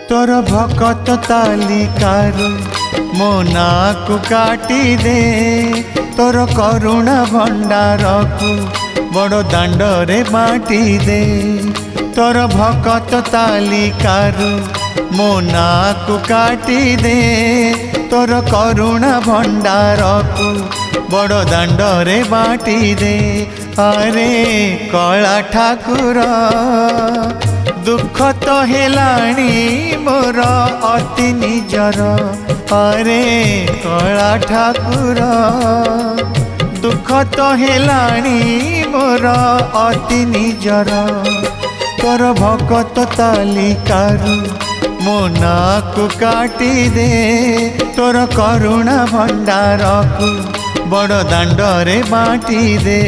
तोर भकत तालिकारु मो नाकु काटी दे तोर करुणा भंडार को बड़ दांडरे बाटी दे तोर भकत तालिकारु मो नाकु काटी दे तोर करुणा भंडार को बड़ दांडरे बाटी दे। अरे कला ठाकुर दुख तो हेलाणी मोर अति निजर। अरे कला ठाकुर दुख तो हेलाणी मोर अति निजर। तोर भकत तालिकारु मो नाकु काटी दे तोर करुणा भंडार को बड़ दांडरे बाटी दे।